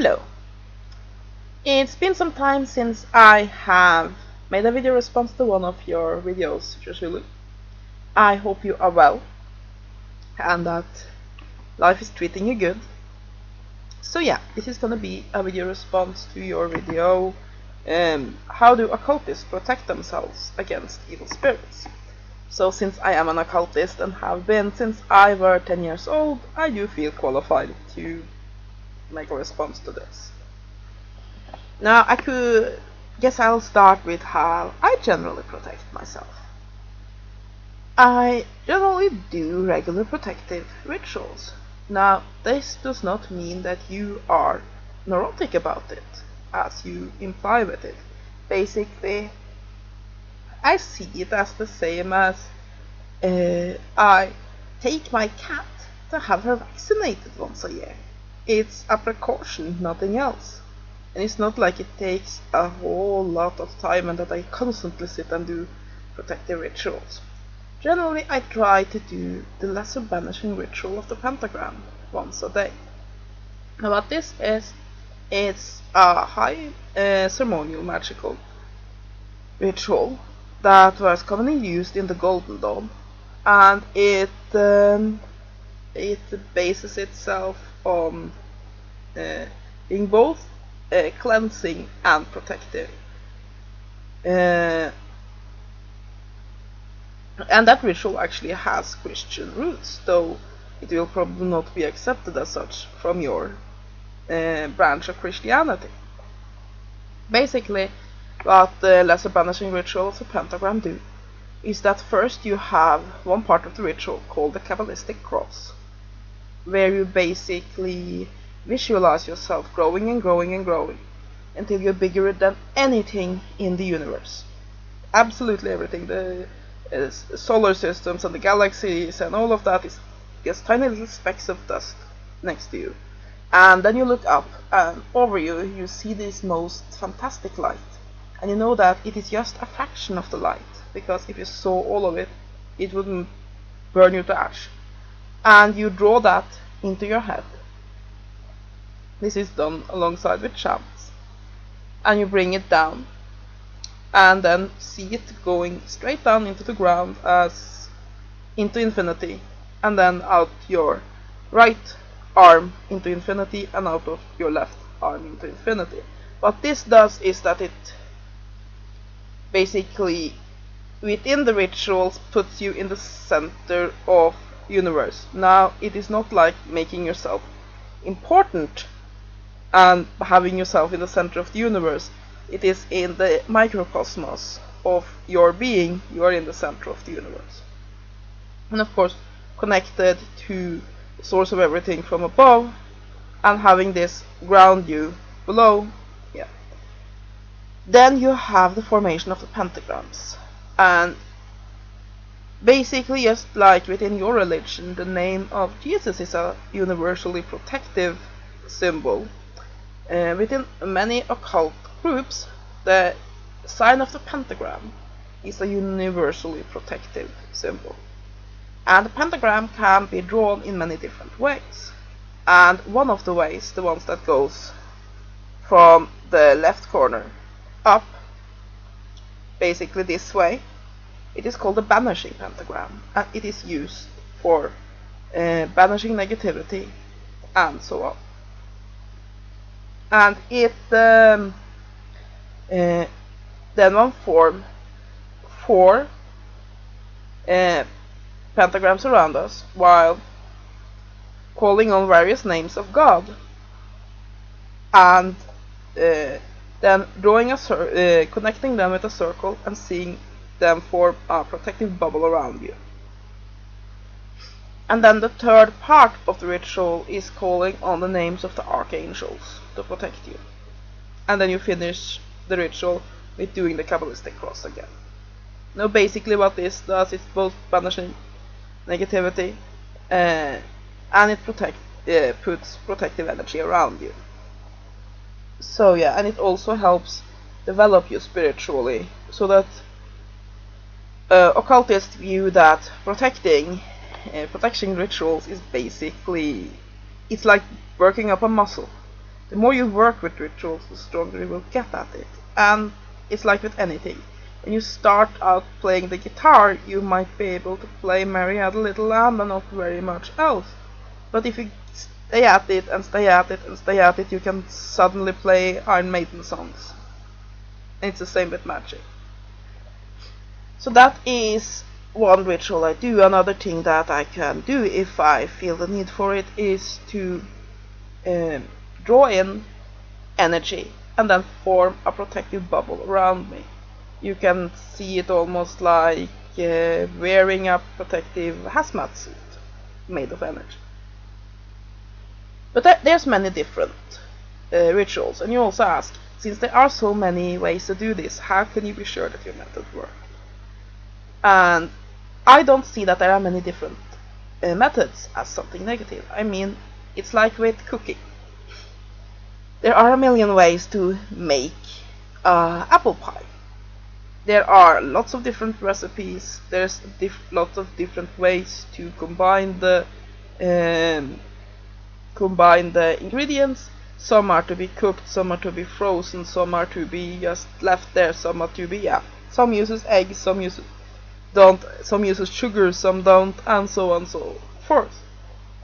Hello! It's been some time since I have made a video response to one of your videos, Shazoolo. I hope you are well and that life is treating you good. So yeah, this is gonna be a video response to your video how do occultists protect themselves against evil spirits? So since I am an occultist and have been since I were 10 years old, I do feel qualified to make a response to this. Now I'll start with how I generally protect myself. I generally do regular protective rituals. Now this does not mean that you are neurotic about it, as you imply with it. Basically, I see it as the same as I take my cat to have her vaccinated once a year. It's a precaution, nothing else. And it's not like it takes a whole lot of time and that I constantly sit and do protective rituals. Generally, I try to do the lesser banishing ritual of the pentagram once a day. Now what this is, it's a high ceremonial magical ritual that was commonly used in the Golden Dawn, and it bases itself on being both cleansing and protective. And that ritual actually has Christian roots, though it will probably not be accepted as such from your branch of Christianity. Basically, what the lesser banishing ritual of the pentagram do is that first you have one part of the ritual called the Kabbalistic cross, where you basically visualize yourself growing and growing and growing until you're bigger than anything in the universe. Absolutely everything. The solar systems and the galaxies and all of that is just tiny little specks of dust next to you. And then you look up, and over you see this most fantastic light. And you know that it is just a fraction of the light, because if you saw all of it, it wouldn't burn you to ash. And you draw that into your head. This is done alongside with chants. And you bring it down, and then see it going straight down into the ground as into infinity, and then out your right arm into infinity and out of your left arm into infinity. What this does is that it basically within the rituals puts you in the center of the universe. Now it is not like making yourself important and having yourself in the center of the universe. It is in the microcosmos of your being, you are in the center of the universe. And of course, connected to the source of everything from above, and having this ground you below. Yeah. Then you have the formation of the pentagrams. And basically, just like within your religion, the name of Jesus is a universally protective symbol. Within many occult groups, the sign of the pentagram is a universally protective symbol. And the pentagram can be drawn in many different ways. And one of the ways, the ones that goes from the left corner up, basically this way, it is called the banishing pentagram. And it is used for banishing negativity and so on. And it then one form 4 pentagrams around us while calling on various names of God, and then drawing connecting them with a circle and seeing them form a protective bubble around you. And then the third part of the ritual is calling on the names of the archangels to protect you. And then you finish the ritual with doing the Kabbalistic cross again. Now basically what this does is both banishing negativity and it puts protective energy around you. So yeah, and it also helps develop you spiritually, so that occultists view that protection rituals is basically, it's like working up a muscle. The more you work with rituals, the stronger you will get at it. And it's like with anything. When you start out playing the guitar, you might be able to play Mary Had a Little Lamb and not very much else. But if you stay at it and stay at it and stay at it, you can suddenly play Iron Maiden songs. And it's the same with magic. So that is one ritual I do. Another thing that I can do if I feel the need for it is to draw in energy and then form a protective bubble around me. You can see it almost like wearing a protective hazmat suit made of energy. But there's many different rituals, and you also ask, since there are so many ways to do this, how can you be sure that your method works? And I don't see that there are many different methods as something negative. I mean, it's like with cooking. There are a million ways to make apple pie. There are lots of different recipes. There's lots of different ways to combine the ingredients. Some are to be cooked, some are to be frozen, some are to be just left there, some are to be some uses eggs, some uses don't, some uses sugar, some don't, and so on and so forth.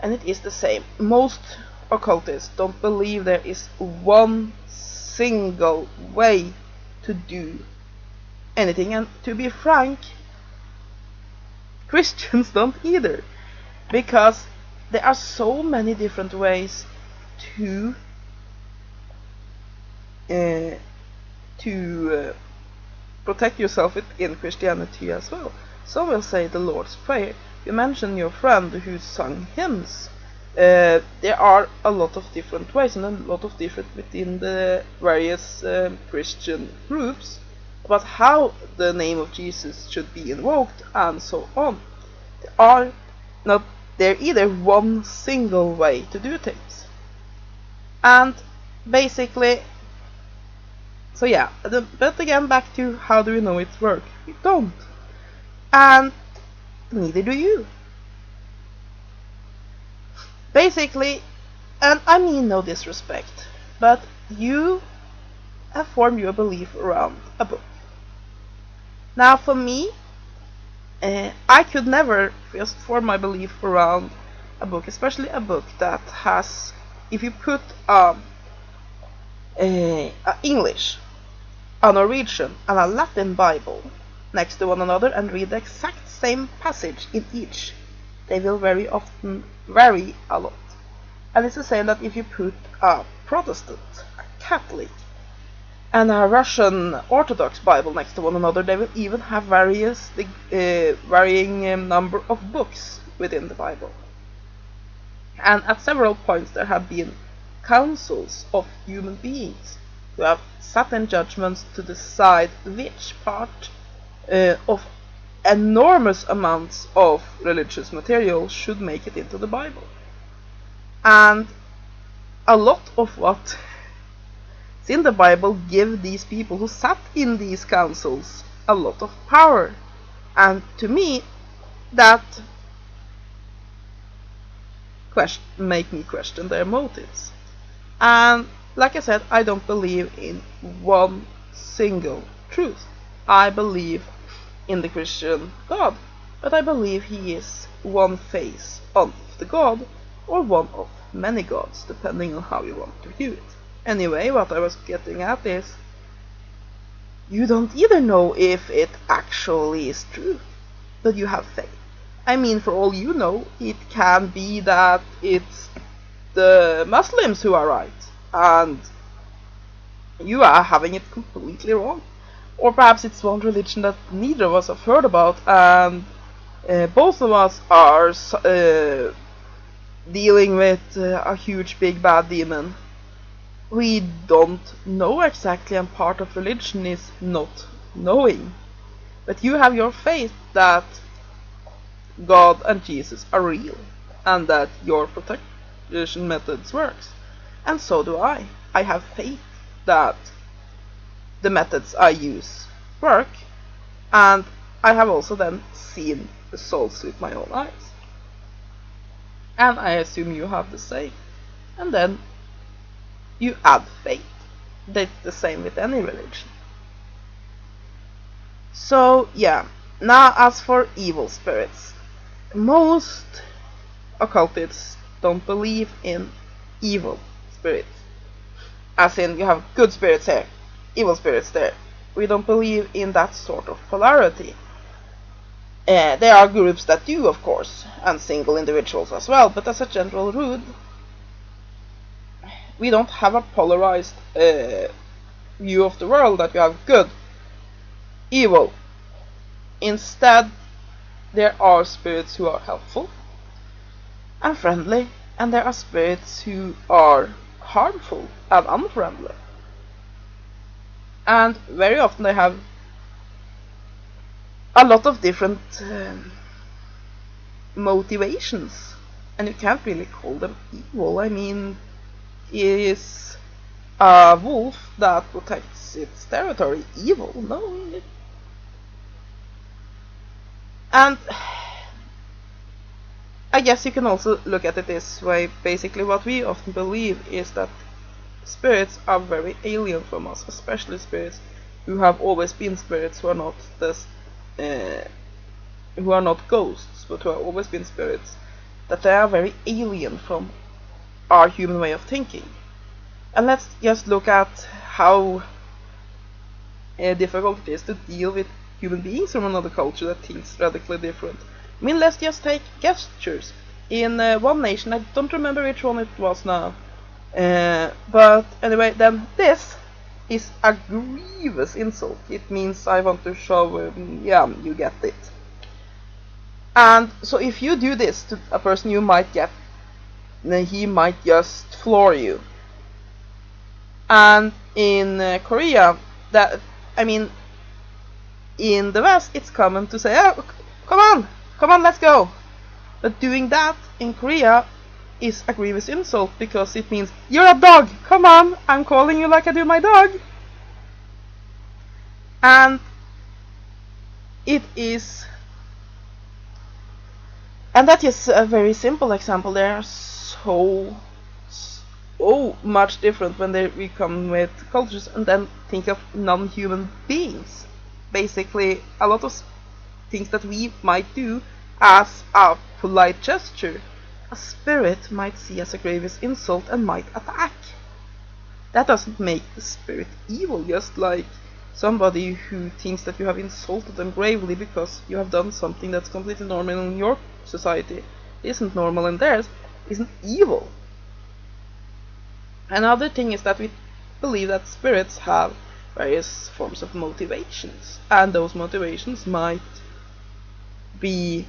And it is the same. Most occultists don't believe there is one single way to do anything, and to be frank, Christians don't either, because there are so many different ways to protect yourself in Christianity as well. Some will say the Lord's Prayer. You mentioned your friend who sung hymns. There are a lot of different ways, and a lot of different within the various Christian groups about how the name of Jesus should be invoked, and so on. There are not there either one single way to do things. And basically, so yeah, but again, back to how do we know it's work? We don't. And neither do you. Basically, and I mean no disrespect, but you have formed your belief around a book. Now for me, I could never just form my belief around a book, especially a book that has, if you put English, a Norwegian, and a Latin Bible next to one another and read the exact same passage in each, they will very often vary a lot. And it's the same that if you put a Protestant, a Catholic, and a Russian Orthodox Bible next to one another, they will even have varying number of books within the Bible. And at several points there have been councils of human beings who have sat in judgments to decide which part of enormous amounts of religious material should make it into the Bible. And a lot of what's in the Bible give these people who sat in these councils a lot of power. And to me, that make me question their motives. And like I said, I don't believe in one single truth. I believe in the Christian God, but I believe he is one face of the God, or one of many gods, depending on how you want to view it. Anyway, what I was getting at is, you don't either know if it actually is true, but you have faith. I mean, for all you know, it can be that it's the Muslims who are right, and you are having it completely wrong. Or perhaps it's one religion that neither of us have heard about, and both of us are dealing with a huge big bad demon. We don't know exactly, and part of religion is not knowing. But you have your faith that God and Jesus are real, and that your protection methods works. And so do I. I have faith that the methods I use work, and I have also then seen the results with my own eyes. And I assume you have the same. And then you add faith. That's the same with any religion. So yeah, now as for evil spirits, most occultists don't believe in evil spirits, as in you have good spirits here, evil spirits there. We don't believe in that sort of polarity. There are groups that do, of course, and single individuals as well, but as a general rule, we don't have a polarized view of the world that you have good, evil. Instead, there are spirits who are helpful and friendly, and there are spirits who are harmful and unfriendly. And very often they have a lot of different motivations, and you can't really call them evil. I mean, it is a wolf that protects its territory evil? No. And I guess you can also look at it this way. Basically, what we often believe is that spirits are very alien from us, especially spirits who have always been spirits, who are not ghosts, but who have always been spirits, that they are very alien from our human way of thinking. And let's just look at how difficult it is to deal with human beings from another culture that thinks radically different. I mean, let's just take gestures. In one nation, I don't remember which one it was now, but anyway, then this is a grievous insult. It means I want to show, yeah, you get it. And so if you do this to a person, you might get, he might just floor you. And in Korea, in the West, it's common to say, oh, come on, let's go. But doing that in Korea is a grievous insult, because it means, you're a dog, come on, I'm calling you like I do my dog. And that is a very simple example. They are so much different when we come with cultures and then think of non-human beings. Basically, a lot of things that we might do as a polite gesture, a spirit might see as a grievous insult and might attack. That doesn't make the spirit evil, just like somebody who thinks that you have insulted them gravely because you have done something that's completely normal in your society, isn't normal in theirs, isn't evil. Another thing is that we believe that spirits have various forms of motivations, and those motivations might be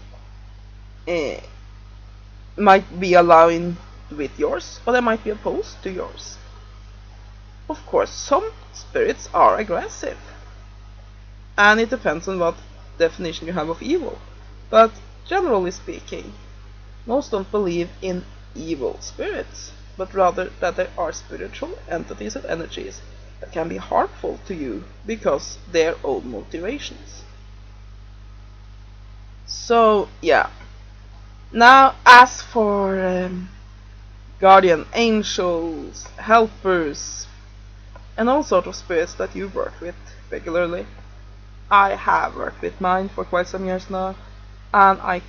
aligned with yours, or they might be opposed to yours. Of course, some spirits are aggressive, and it depends on what definition you have of evil. But generally speaking, most don't believe in evil spirits, but rather that there are spiritual entities and energies that can be harmful to you because their own motivations. So yeah. Now, as for guardian angels, helpers, and all sorts of spirits that you work with regularly, I have worked with mine for quite some years now, and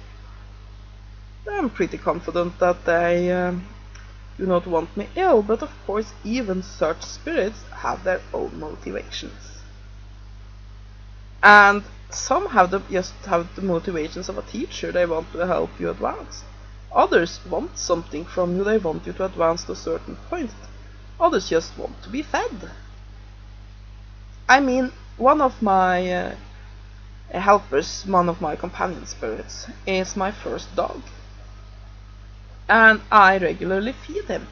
I'm pretty confident that they do not want me ill, but of course even such spirits have their own motivations. And some just have the motivations of a teacher. They want to help you advance. Others want something from you. They want you to advance to a certain point. Others just want to be fed. I mean, one of my helpers, one of my companion spirits, is my first dog. And I regularly feed him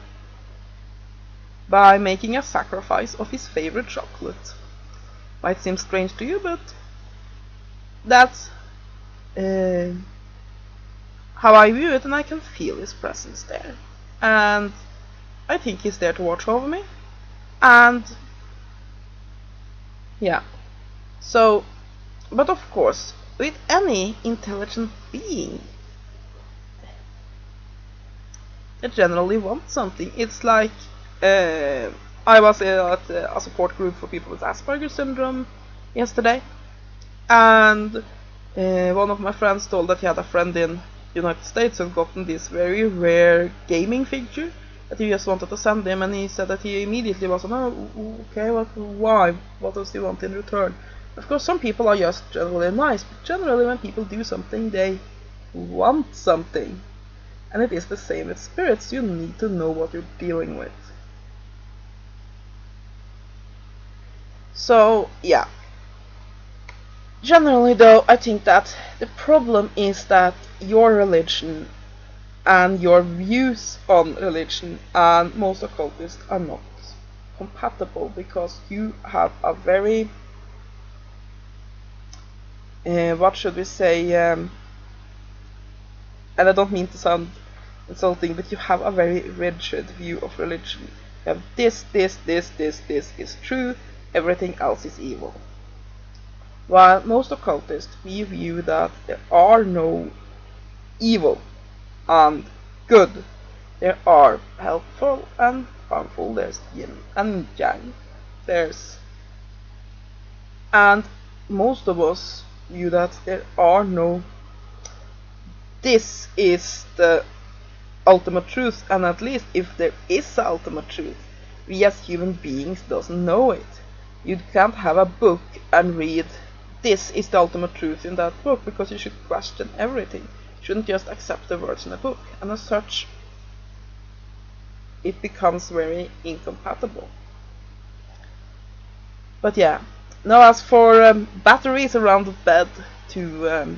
by making a sacrifice of his favorite chocolate. Might seem strange to you, but that's how I view it, and I can feel his presence there. And I think he's there to watch over me. And yeah. So, but of course, with any intelligent being, they generally want something. It's like I was at a support group for people with Asperger's syndrome yesterday, and one of my friends told that he had a friend in the United States who had gotten this very rare gaming figure that he just wanted to send him, and he said that he immediately was like, oh, okay, why? What does he want in return? Of course, some people are just generally nice, but generally when people do something, they want something. And it is the same with spirits. You need to know what you're dealing with. So, yeah. Generally, though, I think that the problem is that your religion and your views on religion and most occultists are not compatible, because you have a very, what should we say, and I don't mean to sound insulting, but you have a very rigid view of religion. You have this is true, everything else is evil. While most occultists, we view that there are no evil and good. There are helpful and harmful. There's yin and yang. And most of us view that there are no, this is the ultimate truth, and at least if there is an ultimate truth, we as human beings doesn't know it. You can't have a book and read, this is the ultimate truth in that book, because you should question everything. You shouldn't just accept the words in a book, and as such, it becomes very incompatible. But yeah, now as for batteries around the bed to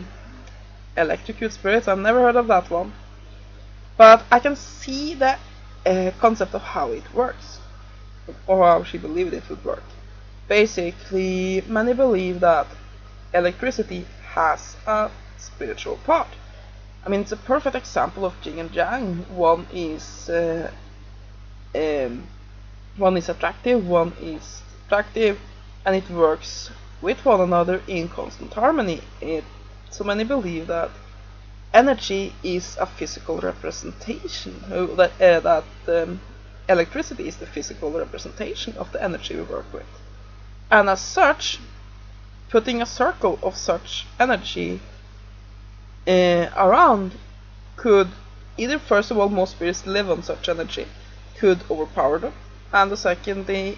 electrocute spirits, I've never heard of that one. But I can see the concept of how it works, or how she believed it would work. Basically, many believe that electricity has a spiritual part. I mean, it's a perfect example of yin and yang. One is attractive, one is attractive, and it works with one another in constant harmony. So many believe that energy is a physical representation, that electricity is the physical representation of the energy we work with. And as such, putting a circle of such energy around could either, first of all, most spirits live on such energy, could overpower them, and the secondly,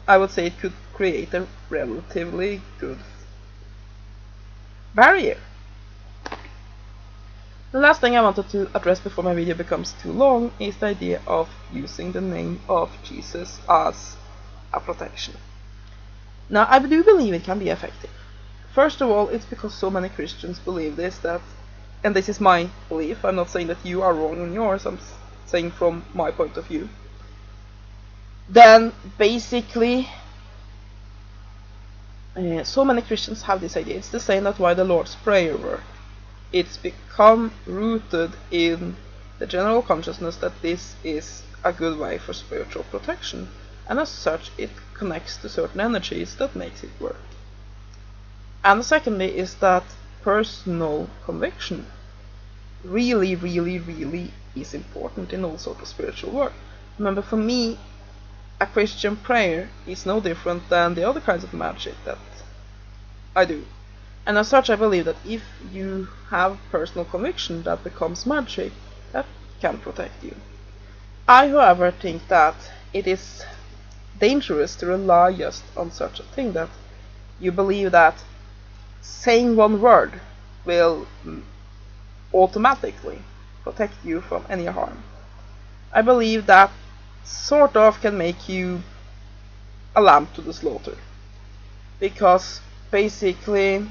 I would say it could create a relatively good barrier. The last thing I wanted to address before my video becomes too long is the idea of using the name of Jesus as a protection. Now, I do believe it can be effective. First of all, it's because so many Christians believe this, and this is my belief, I'm not saying that you are wrong in yours, I'm saying from my point of view. Then, basically, so many Christians have this idea. It's the same that's why the Lord's Prayer works. It's become rooted in the general consciousness that this is a good way for spiritual protection, and as such it connects to certain energies that makes it work. And secondly is that personal conviction really is important in all sorts of spiritual work. Remember, for me, a Christian prayer is no different than the other kinds of magic that I do. And as such, I believe that if you have personal conviction that becomes magic, that can protect you. I, however, think that it is dangerous to rely just on such a thing, that you believe that saying one word will automatically protect you from any harm. I believe that sort of can make you a lamb to the slaughter, because basically,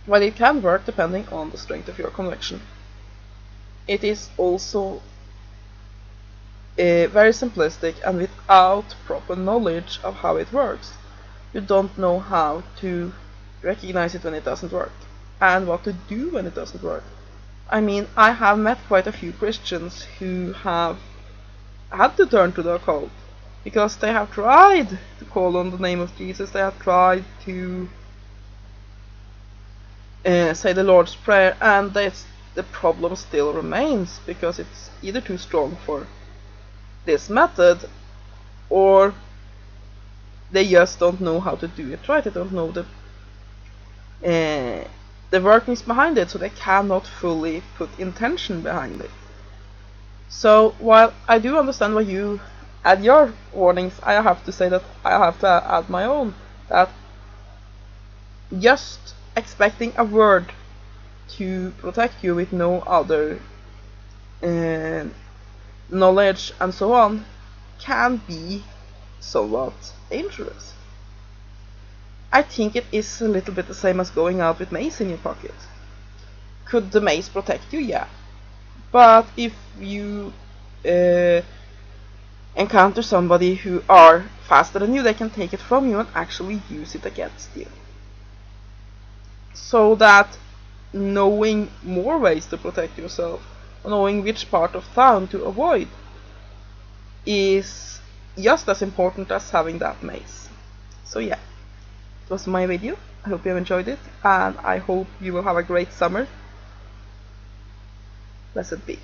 well, it can work depending on the strength of your conviction. It is also very simplistic, and without proper knowledge of how it works, you don't know how to recognize it when it doesn't work, and what to do when it doesn't work. I mean, I have met quite a few Christians who have had to turn to the occult, because they have tried to call on the name of Jesus, they have tried to say the Lord's Prayer, and the problem still remains, because it's either too strong for this method, or they just don't know how to do it right. They don't know the workings behind it, so they cannot fully put intention behind it. So while I do understand why you add your warnings, I have to say that I have to add my own. That just expecting a word to protect you with no other knowledge and so on can be somewhat dangerous. I think it is a little bit the same as going out with mace in your pocket. Could the mace protect you? Yeah. But if you encounter somebody who are faster than you, they can take it from you and actually use it against you. So that knowing more ways to protect yourself, knowing which part of town to avoid, is just as important as having that mace. So yeah, it was my video. I hope you have enjoyed it, and I hope you will have a great summer. Blessed be.